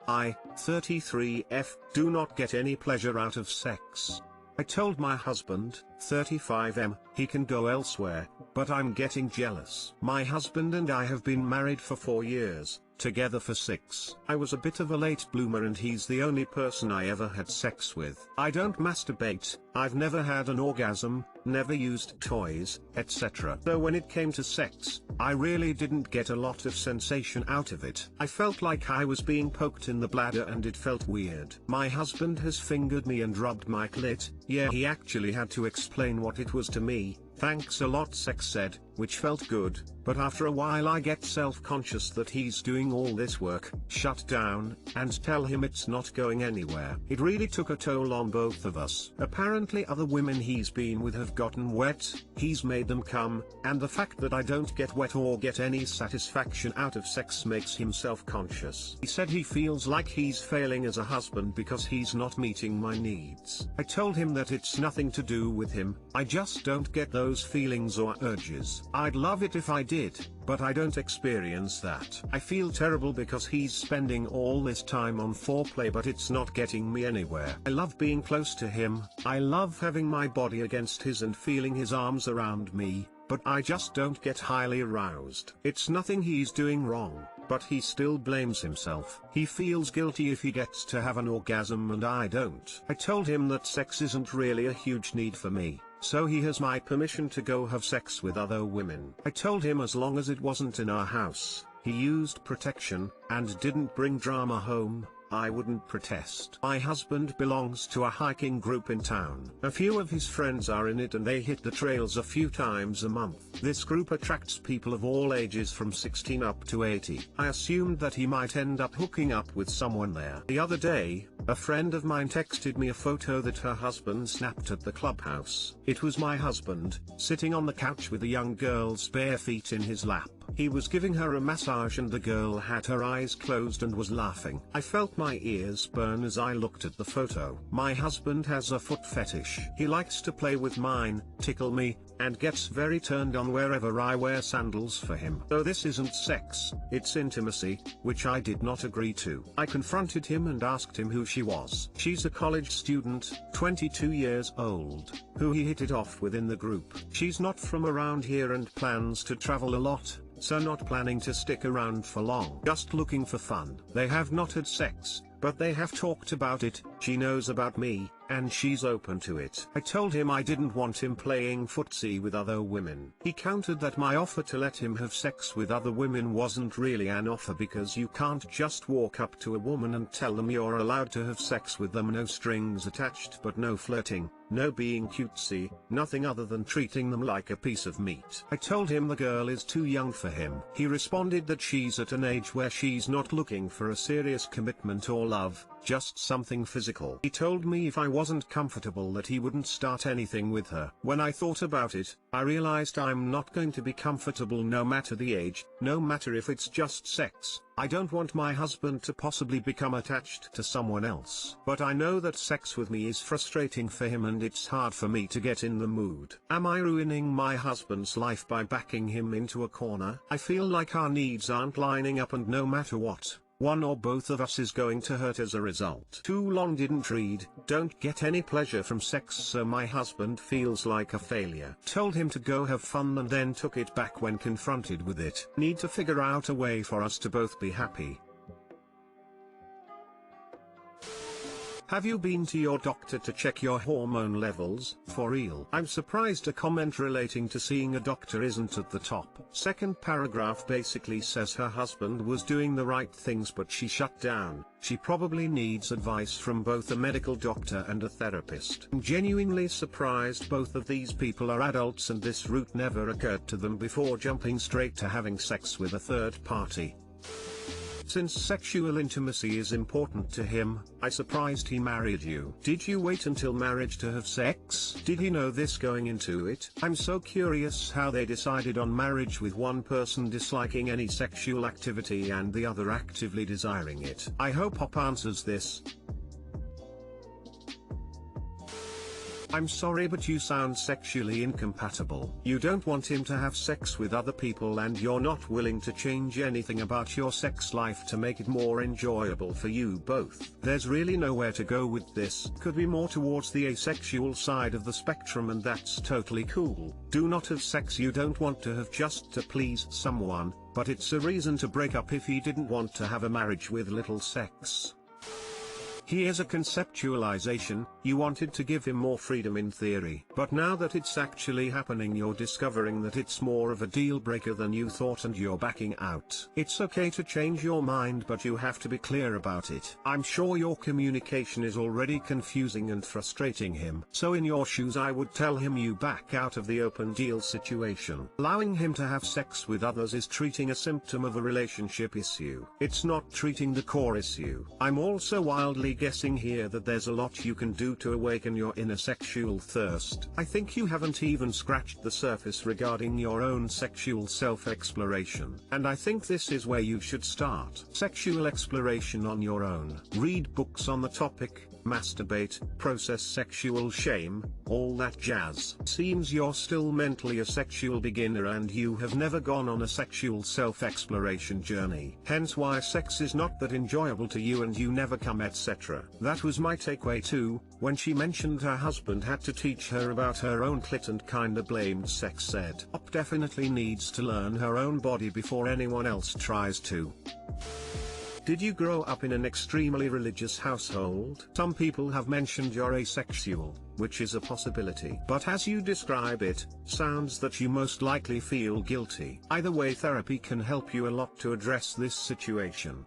I, 33F, do not get any pleasure out of sex. I told my husband, 35M, he can go elsewhere, but I'm getting jealous. My husband and I have been married for 4 years, together for 6. I was a bit of a late bloomer and he's the only person I ever had sex with. I don't masturbate, I've never had an orgasm, never used toys, etc. So when it came to sex, I really didn't get a lot of sensation out of it. I felt like I was being poked in the bladder and it felt weird. My husband has fingered me and rubbed my clit. Yeah, he actually had to explain what it was to me. Thanks a lot, sex said, which felt good, but after a while I get self-conscious that he's doing all this work, shut down, and tell him it's not going anywhere. It really took a toll on both of us. Apparently other women he's been with have gotten wet, he's made them come, and the fact that I don't get wet or get any satisfaction out of sex makes him self-conscious. He said he feels like he's failing as a husband because he's not meeting my needs. I told him that it's nothing to do with him, I just don't get those feelings or urges. I'd love it if I did, but I don't experience that. I feel terrible because he's spending all this time on foreplay but it's not getting me anywhere. I love being close to him, I love having my body against his and feeling his arms around me, but I just don't get highly aroused. It's nothing he's doing wrong, but he still blames himself. He feels guilty if he gets to have an orgasm and I don't. I told him that sex isn't really a huge need for me, so he has my permission to go have sex with other women. I told him as long as it wasn't in our house, he used protection, and didn't bring drama home, I wouldn't protest. My husband belongs to a hiking group in town. A few of his friends are in it and they hit the trails a few times a month. This group attracts people of all ages from 16 up to 80. I assumed that he might end up hooking up with someone there. The other day, a friend of mine texted me a photo that her husband snapped at the clubhouse. It was my husband, sitting on the couch with a young girl's bare feet in his lap. He was giving her a massage and the girl had her eyes closed and was laughing. I felt my ears burn as I looked at the photo. My husband has a foot fetish. He likes to play with mine, tickle me, and gets very turned on wherever I wear sandals for him. Though this isn't sex, it's intimacy, which I did not agree to. I confronted him and asked him who she was. She's a college student, 22 years old, who he hit it off with in the group. She's not from around here and plans to travel a lot, so not planning to stick around for long. Just looking for fun. They have not had sex, but they have talked about it. She knows about me, and she's open to it. I told him I didn't want him playing footsie with other women. He countered that my offer to let him have sex with other women wasn't really an offer because you can't just walk up to a woman and tell them you're allowed to have sex with them. No strings attached, but no flirting, no being cutesy, nothing other than treating them like a piece of meat. I told him the girl is too young for him. He responded that she's at an age where she's not looking for a serious commitment or love, just something physical. He told me if I wasn't comfortable that he wouldn't start anything with her. When I thought about it, I realized I'm not going to be comfortable no matter the age, no matter if it's just sex. I don't want my husband to possibly become attached to someone else. But I know that sex with me is frustrating for him and it's hard for me to get in the mood. Am I ruining my husband's life by backing him into a corner? I feel like our needs aren't lining up and no matter what, one or both of us is going to hurt as a result. Too long didn't read, don't get any pleasure from sex so my husband feels like a failure. Told him to go have fun and then took it back when confronted with it. Need to figure out a way for us to both be happy. Have you been to your doctor to check your hormone levels? For real. I'm surprised a comment relating to seeing a doctor isn't at the top. Second paragraph basically says her husband was doing the right things but she shut down. She probably needs advice from both a medical doctor and a therapist. I'm genuinely surprised both of these people are adults and this route never occurred to them before jumping straight to having sex with a third party. Since sexual intimacy is important to him, I'm surprised he married you. Did you wait until marriage to have sex? Did he know this going into it? I'm so curious how they decided on marriage with one person disliking any sexual activity and the other actively desiring it. I hope Hop answers this. I'm sorry, but you sound sexually incompatible. You don't want him to have sex with other people and you're not willing to change anything about your sex life to make it more enjoyable for you both. There's really nowhere to go with this. Could be more towards the asexual side of the spectrum, and that's totally cool. Do not have sex you don't want to have just to please someone, but it's a reason to break up if he didn't want to have a marriage with little sex. Here's a conceptualization: you wanted to give him more freedom in theory, but now that it's actually happening you're discovering that it's more of a deal breaker than you thought and you're backing out. It's okay to change your mind, but you have to be clear about it. I'm sure your communication is already confusing and frustrating him, so in your shoes I would tell him you back out of the open deal situation. Allowing him to have sex with others is treating a symptom of a relationship issue. It's not treating the core issue. I'm also wildly guessing here that there's a lot you can do to awaken your inner sexual thirst. I think you haven't even scratched the surface regarding your own sexual self-exploration, and I think this is where you should start. Sexual exploration on your own. Read books on the topic, masturbate, process sexual shame, all that jazz. Seems you're still mentally a sexual beginner and you have never gone on a sexual self-exploration journey. Hence why sex is not that enjoyable to you and you never come, etc. That was my takeaway too, when she mentioned her husband had to teach her about her own clit and kinda blamed sex ed. Op definitely needs to learn her own body before anyone else tries to. Did you grow up in an extremely religious household? Some people have mentioned you're asexual, which is a possibility. But as you describe it, sounds that you most likely feel guilty. Either way, therapy can help you a lot to address this situation.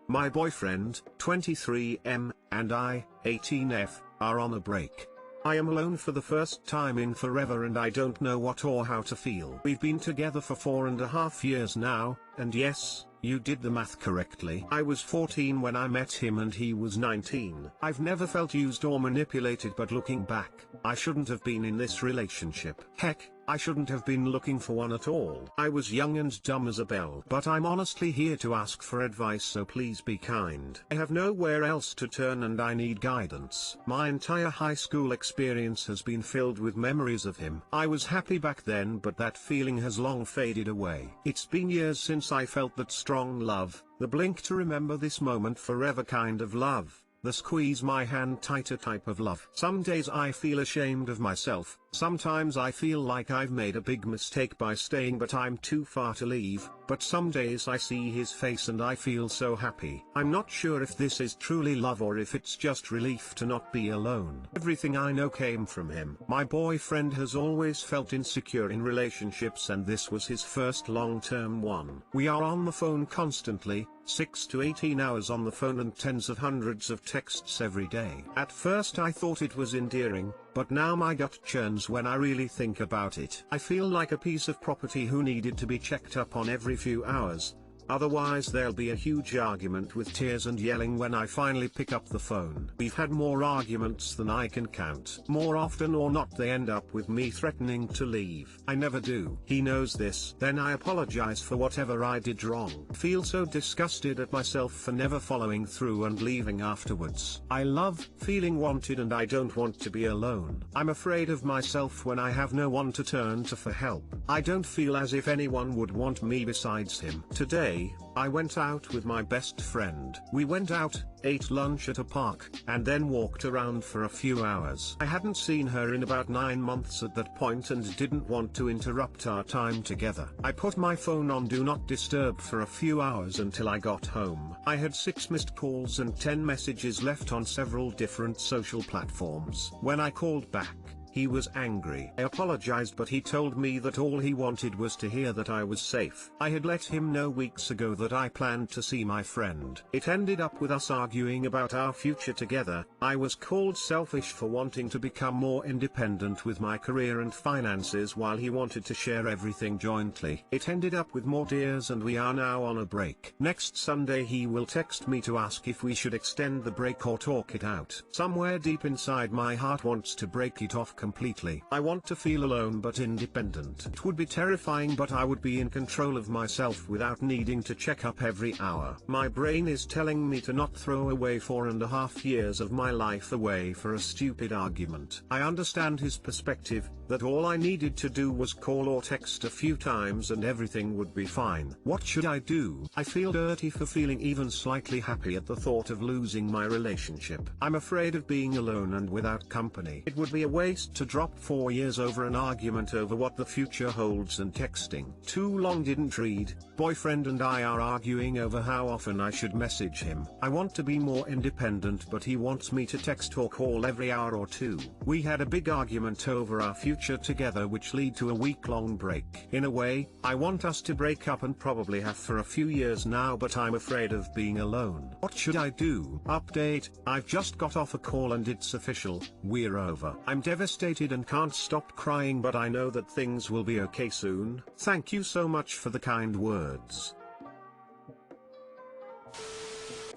My boyfriend, 23M, and I, 18F, are on a break. I am alone for the first time in forever and I don't know what or how to feel. We've been together for 4.5 years now, and yes, you did the math correctly. I was 14 when I met him and he was 19. I've never felt used or manipulated, but looking back, I shouldn't have been in this relationship. Heck, I shouldn't have been looking for one at all. I was young and dumb as a bell. But I'm honestly here to ask for advice, so please be kind. I have nowhere else to turn and I need guidance. My entire high school experience has been filled with memories of him. I was happy back then, but that feeling has long faded away. It's been years since I felt that strong love, the blink to remember this moment forever kind of love. The squeeze my hand tighter type of love. Some days I feel ashamed of myself, sometimes I feel like I've made a big mistake by staying but I'm too far to leave, but some days I see his face and I feel so happy. I'm not sure if this is truly love or if it's just relief to not be alone. Everything I know came from him. My boyfriend has always felt insecure in relationships and this was his first long-term one. We are on the phone constantly, 6 to 18 hours on the phone and tens of hundreds of texts every day. At first I thought it was endearing, but now my gut churns when I really think about it. I feel like a piece of property who needed to be checked up on every few hours. Otherwise there'll be a huge argument with tears and yelling when I finally pick up the phone. We've had more arguments than I can count. More often or not they end up with me threatening to leave. I never do. He knows this. Then I apologize for whatever I did wrong. Feel so disgusted at myself for never following through and leaving afterwards. I love feeling wanted and I don't want to be alone. I'm afraid of myself when I have no one to turn to for help. I don't feel as if anyone would want me besides him. Today, I went out with my best friend. We went out, ate lunch at a park, and then walked around for a few hours. I hadn't seen her in about 9 months at that point and didn't want to interrupt our time together. I put my phone on Do Not Disturb for a few hours until I got home. I had 6 missed calls and 10 messages left on several different social platforms. When I called back, he was angry. I apologized, but he told me that all he wanted was to hear that I was safe. I had let him know weeks ago that I planned to see my friend. It ended up with us arguing about our future together. I was called selfish for wanting to become more independent with my career and finances while he wanted to share everything jointly. It ended up with more tears and we are now on a break. Next Sunday he will text me to ask if we should extend the break or talk it out. Somewhere deep inside my heart wants to break it off completely. I want to feel alone but independent. It would be terrifying, but I would be in control of myself without needing to check up every hour. My brain is telling me to not throw away 4.5 years of my life away for a stupid argument. I understand his perspective, that all I needed to do was call or text a few times and everything would be fine. What should I do? I feel dirty for feeling even slightly happy at the thought of losing my relationship. I'm afraid of being alone and without company. It would be a waste to drop 4 years over an argument over what the future holds and texting. Too long didn't read. Boyfriend and I are arguing over how often I should message him. I want to be more independent, but he wants me to text or call every hour or two. We had a big argument over our future together, which led to a week-long break. In a way, I want us to break up and probably have for a few years now, but I'm afraid of being alone. What should I do? Update: I've just got off a call and it's official, we're over. I'm devastated and can't stop crying, but I know that things will be okay soon. Thank you so much for the kind words.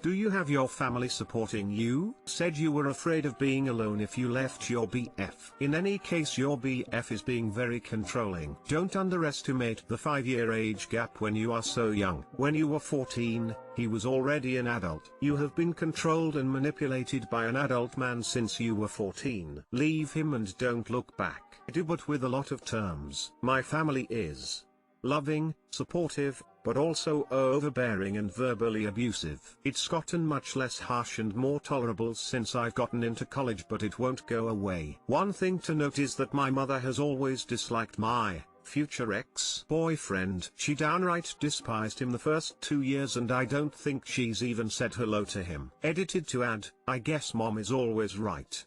Do you have your family supporting you? Said you were afraid of being alone if you left your BF. In any case, your BF is being very controlling. Don't underestimate the 5-year age gap when you are so young. When you were 14, he was already an adult. You have been controlled and manipulated by an adult man since you were 14. Leave him and don't look back. I do, but with a lot of terms. My family is loving, supportive, but also overbearing and verbally abusive. It's gotten much less harsh and more tolerable since I've gotten into college, but it won't go away. One thing to note is that my mother has always disliked my future ex-boyfriend. She downright despised him the first 2 years, and I don't think she's even said hello to him. Edited to add, I guess mom is always right.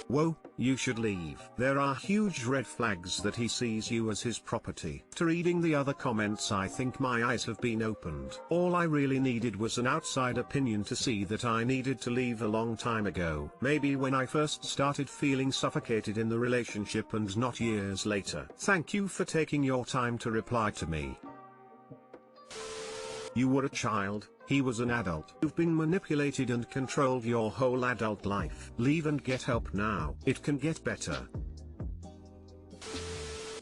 Whoa, you should leave. There are huge red flags that he sees you as his property. After reading the other comments, I think my eyes have been opened. All I really needed was an outside opinion to see that I needed to leave a long time ago. Maybe when I first started feeling suffocated in the relationship and not years later. Thank you for taking your time to reply to me. You were a child, he was an adult. You've been manipulated and controlled your whole adult life. Leave and get help now. It can get better.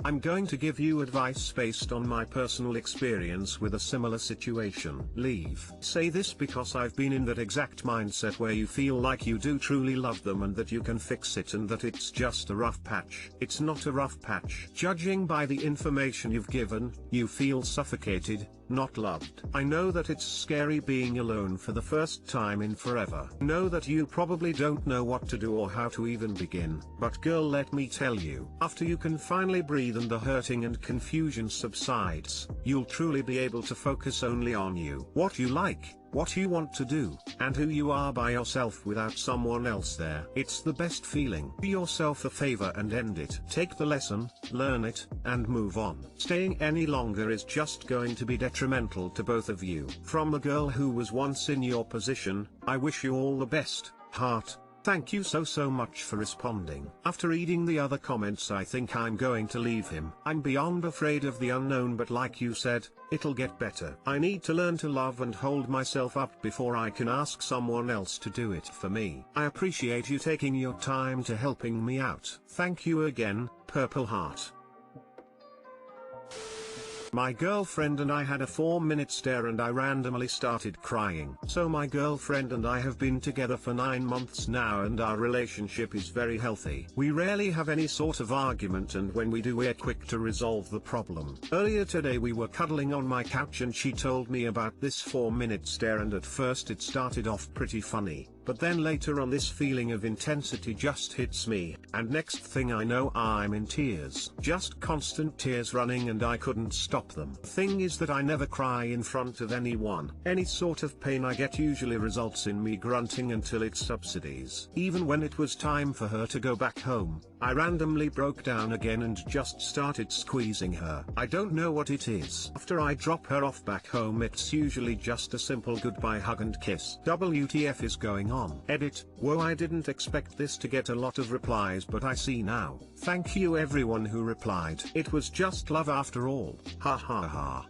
I'm going to give you advice based on my personal experience with a similar situation. Leave. Say this because I've been in that exact mindset where you feel like you do truly love them and that you can fix it and that it's just a rough patch. It's not a rough patch. Judging by the information you've given, you feel suffocated, not loved. I know that it's scary being alone for the first time in forever. Know that you probably don't know what to do or how to even begin. But girl, let me tell you, after you can finally breathe and the hurting and confusion subsides, you'll truly be able to focus only on you. What you like, what you want to do, and who you are by yourself without someone else there. It's the best feeling. Do yourself a favor and end it. Take the lesson, learn it, and move on. Staying any longer is just going to be detrimental to both of you. From a girl who was once in your position, I wish you all the best, heart. Thank you so much for responding. After reading the other comments, I think I'm going to leave him. I'm beyond afraid of the unknown, but like you said, it'll get better. I need to learn to love and hold myself up before I can ask someone else to do it for me. I appreciate you taking your time to helping me out. Thank you again, Purple Heart. My girlfriend and I had a 4-minute stare and I randomly started crying. So my girlfriend and I have been together for 9 months now and our relationship is very healthy. We rarely have any sort of argument, and when we do, we're quick to resolve the problem. Earlier today we were cuddling on my couch and she told me about this 4-minute stare, and at first it started off pretty funny. But then later on this feeling of intensity just hits me, and next thing I know I'm in tears. Just constant tears running and I couldn't stop them. The thing is that I never cry in front of anyone. Any sort of pain I get usually results in me grunting until it subsides. Even when it was time for her to go back home, I randomly broke down again and just started squeezing her. I don't know what it is. After I drop her off back home, it's usually just a simple goodbye hug and kiss. WTF is going on? Edit: whoa, I didn't expect this to get a lot of replies, but I see now. Thank you everyone who replied. It was just love after all. Ha ha ha.